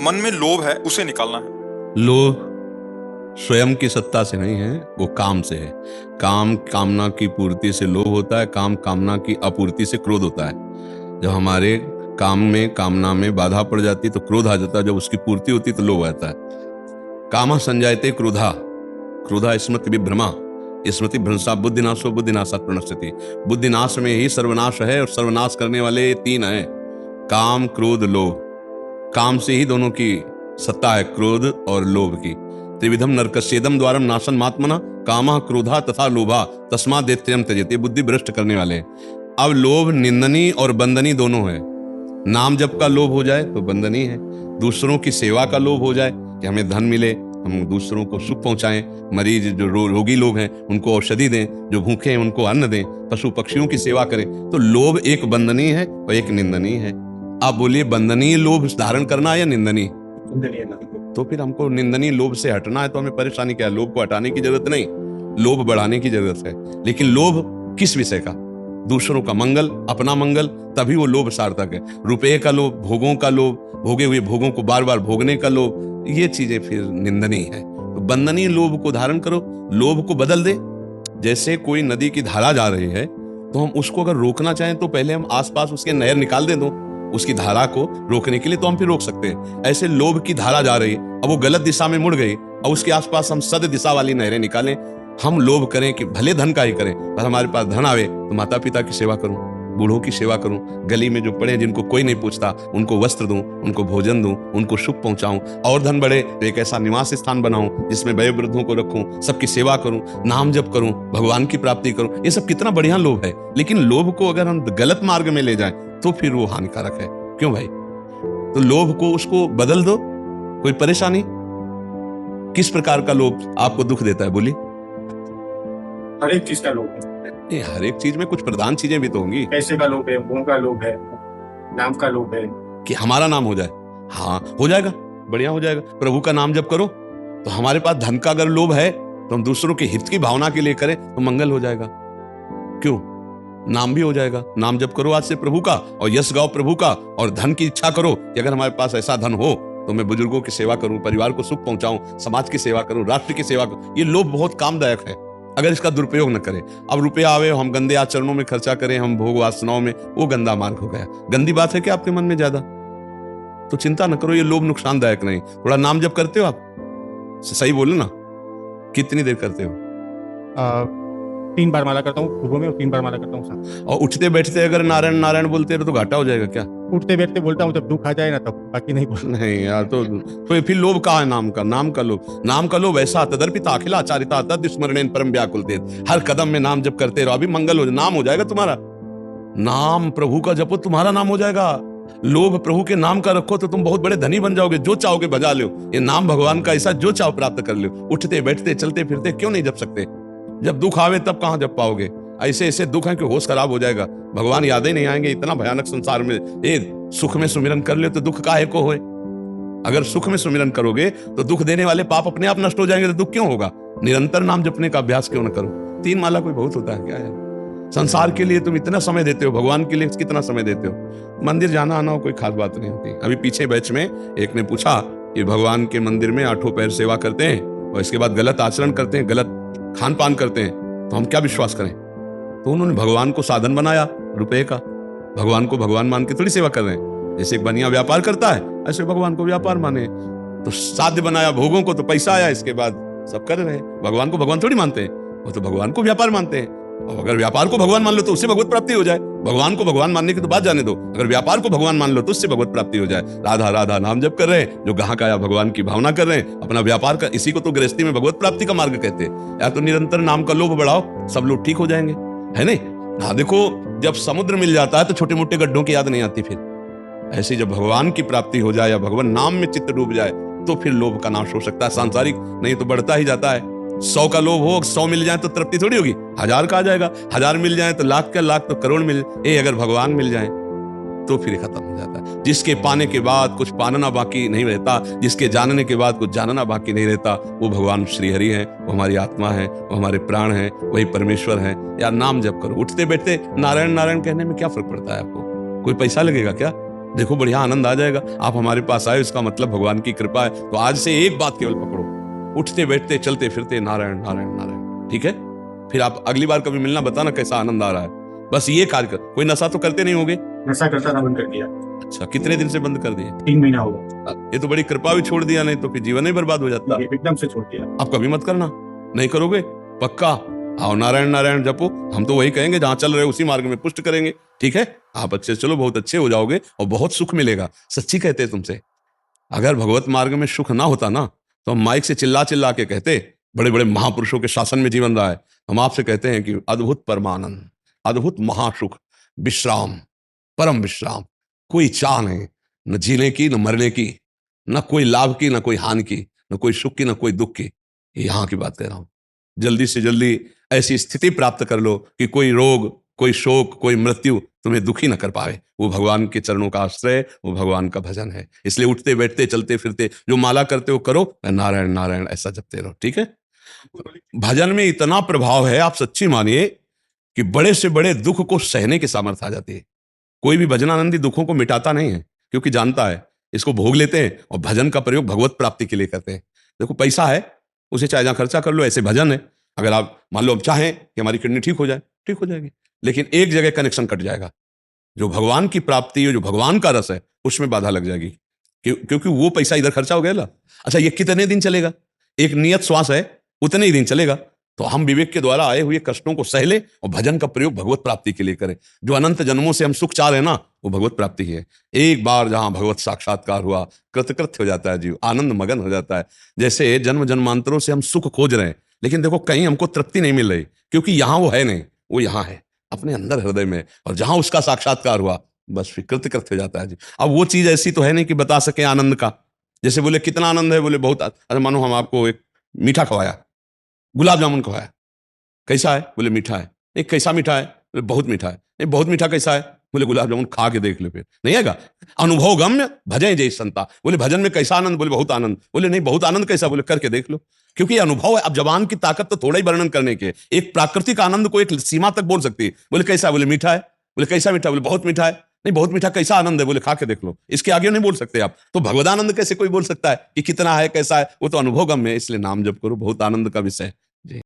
मन में लोभ है उसे निकालना है। लोभ स्वयं की सत्ता से नहीं है, वो काम से है। काम कामना की पूर्ति से लोभ होता है, काम कामना की अपूर्ति से क्रोध होता है। जब हमारे काम में कामना में बाधा पड़ जाती तो क्रोध आ जाता है, जब उसकी पूर्ति होती तो लोभ आता है। कामः संजायते क्रोधा, क्रोधा स्मृति विभ्रमा, स्मृति भ्रंशा बुद्धिनाशो बुद्धिनाशात् प्रणश्यति। बुद्धिनाश में ही सर्वनाश है, और सर्वनाश करने वाले ये तीन हैं, काम क्रोध लोभ। काम से ही दोनों की सत्ता है, क्रोध और लोभ की। त्रिविधम नरकस्येदम द्वारम नाशन मात्मना कामः क्रोधा तथा लोभा तस्मात् दैत्यम त्यजेत्। बुद्धि भ्रष्ट करने वाले। अब लोभ निंदनीय और बंदनीय दोनों है। नाम जप का लोभ हो जाए तो बंदनीय है, दूसरों की सेवा का लोभ हो जाए कि हमें धन मिले, हम दूसरों को सुख पहुंचाएं, मरीज जो रोगी लोग हैं उनको औषधि दें, जो भूखे हैं उनको अन्न दें, पशु पक्षियों की सेवा करें, तो लोभ एक बंदनीय है और एक निंदनीय है। आप बोलिए बंदनीय लोभ धारण करना है या निंदनीय? तो फिर हमको निंदनीय लोभ से हटना है, तो हमें परेशानी क्या है? लोभ को हटाने की जरूरत नहीं, लोभ बढ़ाने की जरूरत है। लेकिन लोभ किस विषय का? दूसरों का मंगल, अपना मंगल, तभी वो लोभ सार्थक है। रुपये का लोभ, भोगों का लोभ, भोगे हुए भोगों को बार बार भोगने का लोभ, ये चीजें फिर निंदनीय है। तो बंदनीय लोभ को धारण करो, लोभ को बदल दे। जैसे कोई नदी की धारा जा रही है तो हम उसको अगर रोकना चाहें तो पहले हम आसपास उसके नहर निकाल दे दो, उसकी धारा को रोकने के लिए, तो हम फिर रोक सकते हैं। ऐसे लोभ की धारा जा रही, अब वो गलत दिशा में मुड़ गई, और उसके आसपास हम सद दिशा वाली नहरें निकालें। हम लोभ करें कि भले धन का ही करें, और हमारे पास धन आवे तो माता पिता की सेवा करूं, बूढ़ों की सेवा करूं, गली में जो पड़े जिनको कोई नहीं पूछता उनको वस्त्र दूं, उनको भोजन दूं, उनको सुख पहुंचाऊं। और धन बढ़े तो एक ऐसा निवास स्थान बनाऊं जिसमें वयोवृद्धों वृद्धों को रखूं, सबकी सेवा करूं, नाम जप करूं, भगवान की प्राप्ति करूं। ये सब कितना बढ़िया लोभ है। लेकिन लोभ को अगर हम गलत मार्ग में ले जाएं तो फिर वो हानिकारक है। क्यों भाई? तो लोभ को उसको बदल दो, कोई परेशानी? किस प्रकार का लोभ आपको दुख देता है? बोलिए। हर एक चीज का लोभ है। हर एक चीज में कुछ प्रधान चीजें भी तो होंगी। पैसे का लोभ है, भूख का लोभ है, नाम का लोभ है कि हमारा नाम हो जाए। हाँ, हो जाएगा, बढ़िया हो जाएगा। प्रभु का नाम जप करो तो हमारे पास धन का अगर लोभ है तो हम दूसरों के हित की भावना के लिए करें तो मंगल हो जाएगा। क्यों? नाम भी हो जाएगा। नाम जप करो आज से प्रभु का, और यश गाओ प्रभु का, और धन की इच्छा करो कि अगर हमारे पास ऐसा धन हो तो मैं बुजुर्गों की सेवा करूं, परिवार को सुख पहुंचाऊं, समाज की सेवा करूं, राष्ट्र की सेवा करूं। ये लोभ बहुत कामदायक है अगर इसका दुरुपयोग न करें। अब रुपया आवे, हम गंदे आचरणों में खर्चा करें, हम भोग वासनाओं में, वो गंदा मार्ग हो गया। गंदी बात है कि आपके मन में ज्यादा, तो चिंता न करो, ये लोभ नुकसानदायक नहीं। थोड़ा नाम जप करते हो आप? सही बोलो ना, कितनी देर करते हो? 3 बार माला करता हूँ सुबह में और 3 बार माला करता हूँ शाम। और उठते बैठते अगर नारायण नारायण बोलते रहो तो घाटा हो जाएगा क्या? उठते बैठते बोलता हूँ, जब दुख आ जाए ना तब, बाकी नहीं बोलता। नहीं यार, तो फिर लोभ कहाँ है? नाम का, नाम का लोभ। नाम का लोभ ऐसा तदर्पिता अखिला आचारिता तद स्मरणेन परम व्याकुल तेज। हर कदम में नाम जप करते रहो, अभी मंगल हो, नाम हो जाएगा तुम्हारा। नाम प्रभु का जपो, तुम्हारा नाम हो जाएगा। लोभ प्रभु के नाम का रखो तो तुम बहुत बड़े धनी बन जाओगे, जो चाहोगे बजा लो। ये नाम भगवान का ऐसा, जो चाहो प्राप्त कर लो। उठते बैठते चलते फिरते क्यों नहीं जप सकते? जब दुख आवे तब कहां जप पाओगे? ऐसे ऐसे दुख हैं कि होश खराब हो जाएगा, भगवान याद ही नहीं आएंगे। इतना भयानक संसार में, सुख में सुमिरन कर ले तो दुख काहे को होए? अगर सुख में सुमिरन करोगे तो दुख देने वाले पाप अपने आप नष्ट हो जाएंगे, तो दुख क्यों होगा? निरंतर नाम जपने का अभ्यास क्यों न करो? 3 माला कोई बहुत होता है क्या है? संसार के लिए तुम इतना समय देते हो, भगवान के लिए कितना समय देते हो? मंदिर जाना आना हो कोई खास बात नहीं होती। अभी पीछे बैच में एक ने पूछा कि भगवान के मंदिर में 8 पैर सेवा करते हैं और इसके बाद गलत आचरण करते हैं, गलत खान पान करते हैं, तो हम क्या विश्वास करें? तो उन्होंने भगवान को साधन बनाया रुपए का। भगवान को भगवान मान के थोड़ी सेवा कर रहे हैं। जैसे एक बनिया व्यापार करता है ऐसे भगवान को व्यापार माने, तो साध्य बनाया भोगों को, तो पैसा आया, इसके बाद सब कर रहे हैं। भगवान को भगवान थोड़ी मानते हैं, वो तो भगवान को व्यापार मानते हैं। और अगर व्यापार को भगवान मान लो तो उससे भगवत प्राप्ति हो जाए। भगवान को भगवान मानने की तो बात जाने दो, अगर व्यापार को भगवान मान लो तो उससे भगवत प्राप्ति हो जाए। राधा राधा नाम जप कर रहे हैं, जो ग्राहक आया भगवान की भावना कर रहे हैं, अपना व्यापार का, इसी को तो गृहस्थी में भगवत प्राप्ति का मार्ग कहते हैं। या तो निरंतर नाम का लोभ बढ़ाओ, सब लोग ठीक हो जाएंगे, है नहीं? हाँ, देखो जब समुद्र मिल जाता है तो छोटे मोटे गड्ढों की याद नहीं आती। फिर ऐसे जब भगवान की प्राप्ति हो जाए या भगवान नाम में चित्त डूब जाए तो फिर लोभ का नाश हो सकता है। सांसारिक नहीं तो बढ़ता ही जाता है। 100 का लोभ हो, 100 मिल जाए तो तृप्ति थोड़ी होगी, 1000 का आ जाएगा। 1000 मिल जाए तो लाख का, लाख तो करोड़ मिल, अगर भगवान मिल जाए तो फिर खत्म हो जाता है। जिसके पाने के बाद कुछ पानना बाकी नहीं रहता, जिसके जानने के बाद कुछ जानना बाकी नहीं रहता, वो भगवान श्री हरि है, वो हमारी आत्मा है, वो हमारे प्राण है, वही परमेश्वर है। यार नाम जप करो, उठते बैठते नारायण नारायण कहने में क्या फर्क पड़ता है आपको? कोई पैसा लगेगा क्या? देखो बढ़िया आनंद आ जाएगा। आप हमारे पास आए, इसका मतलब भगवान की कृपा है। तो आज से एक बात केवल पकड़ो, उठते बैठते चलते फिरते नारायण नारायण नारायण, ठीक है? फिर आप अगली बार कभी मिलना, बताना कैसा आनंद आ रहा है। बस ये कार्य कर। कोई नशा तो करते नहीं होगे? नशा करता था, बंद कर दिया। अच्छा, कितने दिन से बंद कर दिए? 3 महीना हो गया। ये तो बड़ी कृपा भी, छोड़ दिया, नहीं तो फिर जीवन ही बर्बाद हो जाता। एकदम से छोड़ दिया। आप कभी मत करना। नहीं करोगे? पक्का आओ, नारायण नारायण जपो। हम तो वही कहेंगे, जहां चल रहे हो उसी मार्ग में पुष्ट करेंगे, ठीक है? आप अच्छे चलो, बहुत अच्छे हो जाओगे और बहुत सुख मिलेगा। सच्ची कहते हैं तुमसे, अगर भगवत मार्ग में सुख ना होता ना, तो हम माइक से चिल्ला चिल्ला के कहते, बड़े बड़े महापुरुषों के शासन में जीवन रहा है। हम आपसे कहते हैं कि अद्भुत परमानंद, अद्भुत महासुख, विश्राम, परम विश्राम, कोई चाह नहीं, न जीने की, न मरने की, न कोई लाभ की, न कोई हानि की, न कोई सुख की, न कोई दुख की। यहां की बात कह रहा हूं। जल्दी से जल्दी ऐसी स्थिति प्राप्त कर लो कि कोई रोग, कोई शोक, कोई मृत्यु तुम्हें दुखी न कर पाए। वो भगवान के चरणों का आश्रय, वो भगवान का भजन है। इसलिए उठते बैठते चलते फिरते जो माला करते हो करो, नारायण नारायण ऐसा जपते रहो, ठीक है? भजन में इतना प्रभाव है, आप सच्ची मानिए, कि बड़े से बड़े दुख को सहने की सामर्थ्य आ जाती है। कोई भी भजनानंदी दुखों को मिटाता नहीं है, क्योंकि जानता है इसको भोग लेते हैं और भजन का प्रयोग भगवत प्राप्ति के लिए करते हैं। देखो पैसा है, उसे चाहे जहां खर्चा कर लो, ऐसे भजन है। अगर आप मान लो, अब चाहें कि हमारी किडनी ठीक हो जाए, ठीक हो जाएगी, लेकिन एक जगह कनेक्शन कट जाएगा। जो भगवान की प्राप्ति है, जो भगवान का रस है, उसमें बाधा लग जाएगी, क्योंकि वो पैसा इधर खर्चा हो गया ना। अच्छा, ये कितने दिन चलेगा? एक नियत श्वास है, उतने ही दिन चलेगा। तो हम विवेक के द्वारा आए हुए कष्टों को सह ले और भजन का प्रयोग भगवत प्राप्ति के लिए करें। जो अनंत जन्मों से हम सुख चाह रहे हैं ना, वो भगवत प्राप्ति ही है। एक बार जहां भगवत साक्षात्कार हुआ, कृतकृत्य हो जाता है जीव, आनंद मगन हो जाता है। जैसे जन्म जन्मांतरों से हम सुख खोज रहे हैं, लेकिन देखो कहीं हमको तृप्ति नहीं मिल रही, क्योंकि यहां वो है नहीं, वो यहां है अपने अंदर हृदय में। और जहां उसका साक्षात्कार हुआ, बस फिर कृतकृत्य हो जाता है जी। अब वो चीज ऐसी तो है नहीं कि बता सके आनंद का। जैसे बोले कितना आनंद है, बोले बहुत। अरे मानो हम आपको एक मीठा खवाया, गुलाब जामुन खवाया, कैसा है? बोले मीठा है। नहीं, कैसा मीठा है? बोले बहुत मीठा है। नहीं, बहुत मीठा कैसा है? बोले गुलाब जामुन खा के देख ले, फिर नहीं आएगा। अनुभव गम्य भजन जय संता। बोले भजन में कैसा आनंद? बोले बहुत आनंद। बोले नहीं, बहुत आनंद कैसा? बोले करके देख लो, क्योंकि अनुभव है। अब जबान की ताकत तो थोड़ा ही वर्णन करने के, एक प्राकृतिक आनंद को एक सीमा तक बोल सकती है। बोले कैसा? बोले मीठा है। बोले कैसा मीठा? बोले बहुत मीठा है। नहीं, बहुत मीठा कैसा आनंद है? बोले खा के देख लो। इसके आगे नहीं बोल सकते आप। तो भगवदानंद कैसे कोई बोल सकता है कि कितना है, कैसा है? वो तो अनुभव गम्य है। इसलिए नाम जप करो, बहुत आनंद का विषय है।